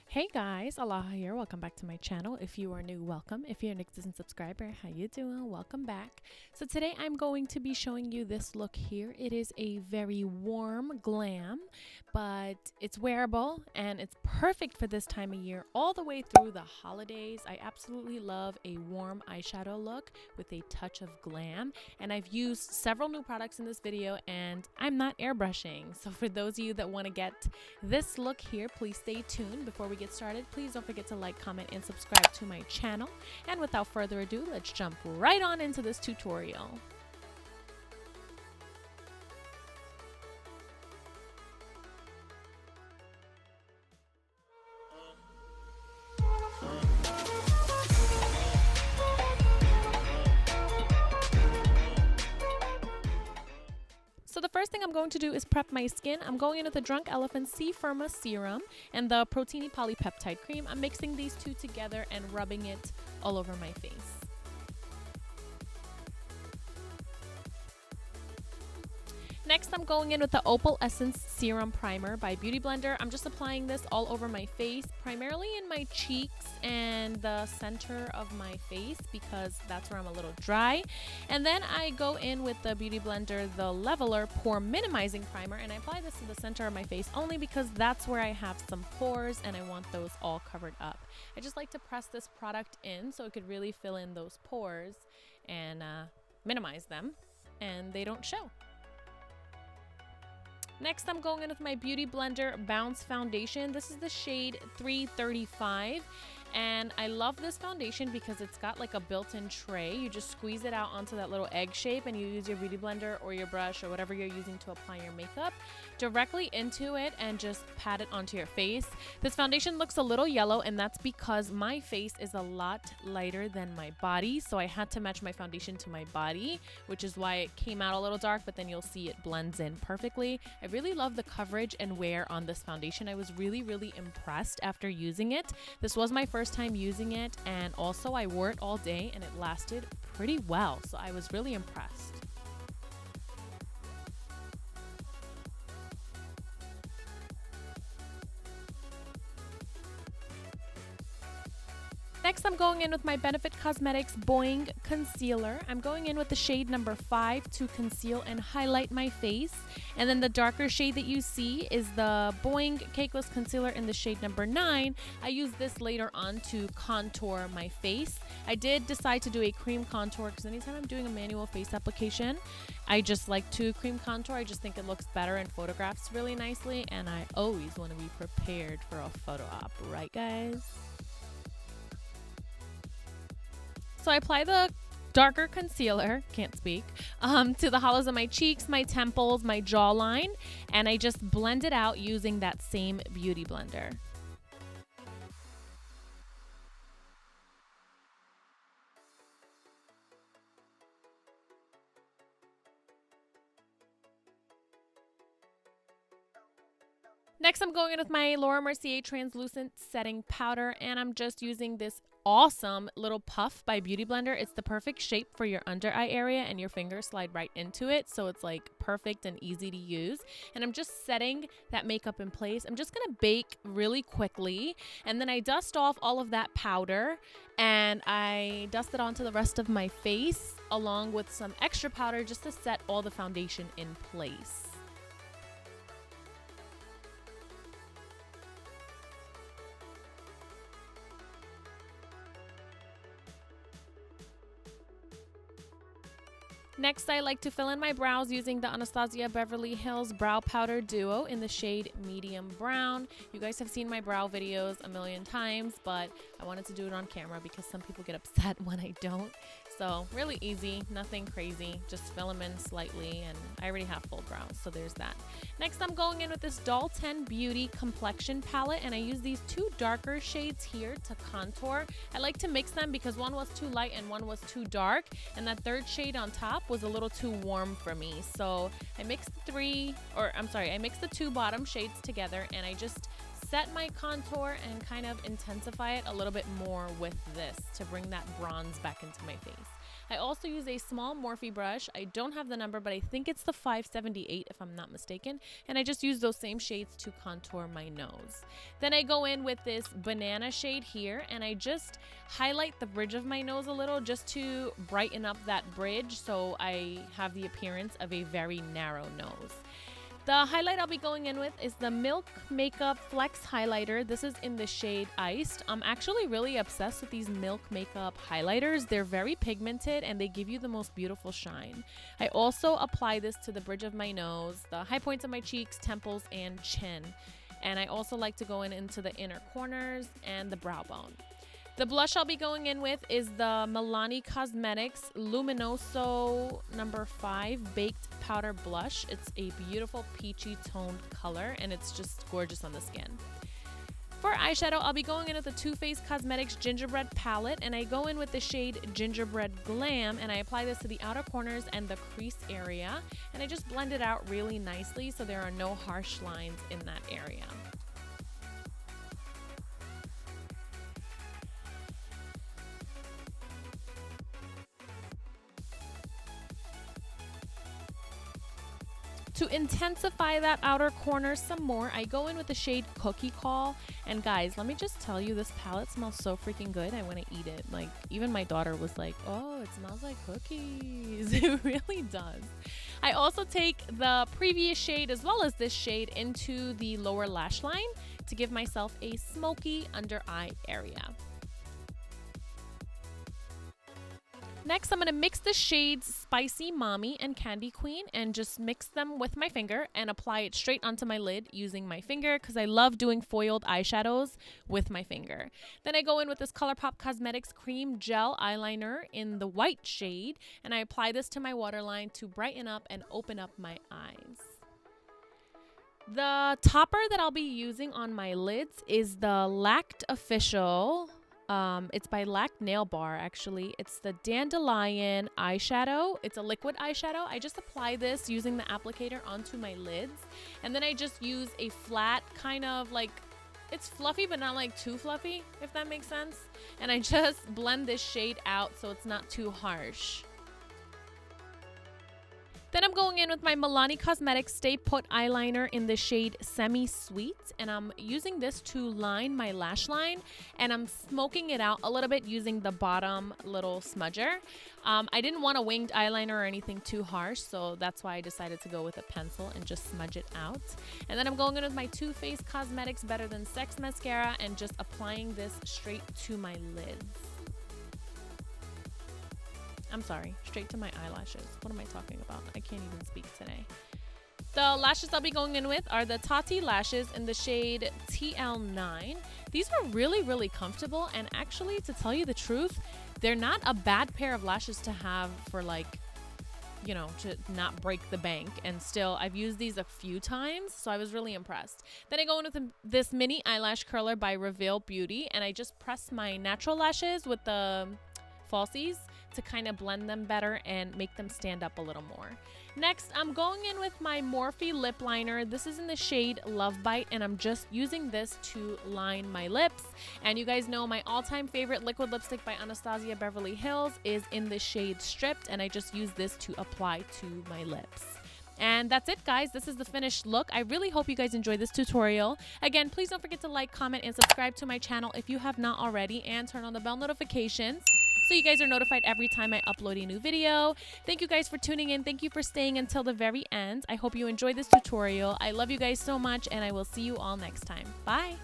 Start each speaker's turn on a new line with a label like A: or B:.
A: Hey guys, Alaha here. Welcome back to my channel. If you are new, welcome. If you're an existing subscriber, how you doing? Welcome back. So today I'm going to be showing you this look here. It is a very warm glam, but it's wearable and it's perfect for this time of year all the way through the holidays. I absolutely love a warm eyeshadow look with a touch of glam, and I've used several new products in this video and I'm not airbrushing. So for those of you that want to get this look here, please stay tuned. Before we get started, please don't forget to like, comment, and subscribe to my channel. And without further ado, let's jump right on into this tutorial. So the first thing I'm going to do is prep my skin. I'm going in with the Drunk Elephant C-Firma Serum and the Proteiny Polypeptide Cream. I'm mixing these two together and rubbing it all over my face. Next, I'm going in with the Opalescence Serum Primer by Beauty Blender. I'm just applying this all over my face, primarily in my cheeks and the center of my face because that's where I'm a little dry. And then I go in with the Beauty Blender, the Leveler Pore Minimizing Primer, and I apply this to the center of my face only because that's where I have some pores and I want those all covered up. I just like to press this product in so it could really fill in those pores and minimize them and they don't show. Next, I'm going in with my Beauty Blender Bounce Foundation. This is the shade 335. And I love this foundation because it's got like a built-in tray. You just squeeze it out onto that little egg shape and you use your beauty blender or your brush or whatever you're using to apply your makeup directly into it and just pat it onto your face. This foundation looks a little yellow, and that's because my face is a lot lighter than my body. So I had to match my foundation to my body, which is why it came out a little dark, but then you'll see it blends in perfectly. I really love the coverage and wear on this foundation. I was really impressed after using it. This was my first time using it, and also I wore it all day and it lasted pretty well, so I was really impressed. Next, I'm going in with my Benefit Cosmetics Boiing Concealer. I'm going in with the shade number 5 to conceal and highlight my face. And then the darker shade that you see is the Boiing Cakeless Concealer in the shade number 9. I use this later on to contour my face. I did decide to do a cream contour because anytime I'm doing a manual face application, I just like to cream contour. I just think it looks better and photographs really nicely. And I always want to be prepared for a photo op, right guys? So I apply the darker concealer, can't speak, to the hollows of my cheeks, my temples, my jawline, and I just blend it out using that same Beauty Blender. Next, I'm going in with my Laura Mercier Translucent Setting Powder, and I'm just using this awesome little puff by Beauty Blender. It's the perfect shape for your under eye area, and your fingers slide right into it, so it's like perfect and easy to use. And I'm just setting that makeup in place. I'm just gonna bake really quickly, and then I dust off all of that powder and I dust it onto the rest of my face along with some extra powder just to set all the foundation in place. Next, I like to fill in my brows using the Anastasia Beverly Hills Brow Powder Duo in the shade Medium Brown. You guys have seen my brow videos a million times, but I wanted to do it on camera because some people get upset when I don't. So really easy, nothing crazy, just fill them in slightly, and I already have full brows, so there's that. Next, I'm going in with this Dalton Beauty Complexion palette, and I use these two darker shades here to contour. I like to mix them because one was too light and one was too dark, and that third shade on top was a little too warm for me. So I mixed the two bottom shades together, and I just set my contour and kind of intensify it a little bit more with this to bring that bronze back into my face. I also use a small Morphe brush. I don't have the number, but I think it's the 578 if I'm not mistaken. And I just use those same shades to contour my nose. Then I go in with this banana shade here, and I just highlight the bridge of my nose a little just to brighten up that bridge so I have the appearance of a very narrow nose. The highlight I'll be going in with is the Milk Makeup Flex Highlighter. This is in the shade Iced. I'm actually really obsessed with these Milk Makeup highlighters. They're very pigmented and they give you the most beautiful shine. I also apply this to the bridge of my nose, the high points of my cheeks, temples, and chin. And I also like to go into the inner corners and the brow bone. The blush I'll be going in with is the Milani Cosmetics Luminoso number 5 Baked Powder Blush. It's a beautiful peachy toned color and it's just gorgeous on the skin. For eyeshadow, I'll be going in with the Too Faced Cosmetics Gingerbread Palette, and I go in with the shade Gingerbread Glam, and I apply this to the outer corners and the crease area, and I just blend it out really nicely so there are no harsh lines in that area. To intensify that outer corner some more, I go in with the shade Cookie Call. And guys, let me just tell you, this palette smells so freaking good. I want to eat it. Like, even my daughter was like, oh, it smells like cookies. It really does. I also take the previous shade as well as this shade into the lower lash line to give myself a smoky under eye area. Next, I'm going to mix the shades Spicy Mommy and Candy Queen and just mix them with my finger and apply it straight onto my lid using my finger because I love doing foiled eyeshadows with my finger. Then I go in with this ColourPop Cosmetics Cream Gel Eyeliner in the white shade, and I apply this to my waterline to brighten up and open up my eyes. The topper that I'll be using on my lids is the Lacked Official. It's by Lack Nail Bar, actually. It's the Dandelion eyeshadow. It's a liquid eyeshadow. I just apply this using the applicator onto my lids. And then I just use a flat kind of like, it's fluffy, but not like too fluffy, if that makes sense. And I just blend this shade out so it's not too harsh. Then I'm going in with my Milani Cosmetics Stay Put eyeliner in the shade Semi Sweet, and I'm using this to line my lash line, and I'm smoking it out a little bit using the bottom little smudger. I didn't want a winged eyeliner or anything too harsh, so that's why I decided to go with a pencil and just smudge it out. And then I'm going in with my Too Faced Cosmetics Better Than Sex mascara and just applying this straight to my lids. I'm sorry, straight to my eyelashes. What am I talking about? I can't even speak today. The lashes I'll be going in with are the Tati lashes in the shade TL9. These are really, really comfortable, and actually, to tell you the truth, they're not a bad pair of lashes to have for, like, you know, to not break the bank. And still, I've used these a few times, so I was really impressed. Then I go in with this mini eyelash curler by Reveal Beauty, and I just press my natural lashes with the falsies to kind of blend them better and make them stand up a little more. Next, I'm going in with my Morphe lip liner. This is in the shade Love Bite, and I'm just using this to line my lips. And you guys know my all-time favorite liquid lipstick by Anastasia Beverly Hills is in the shade Stripped, and I just use this to apply to my lips. And that's it, guys. This is the finished look. I really hope you guys enjoyed this tutorial. Again, please don't forget to like, comment, and subscribe to my channel if you have not already, and turn on the bell notifications so you guys are notified every time I upload a new video. Thank you guys for tuning in. Thank you for staying until the very end. I hope you enjoyed this tutorial. I love you guys so much, and I will see you all next time. Bye.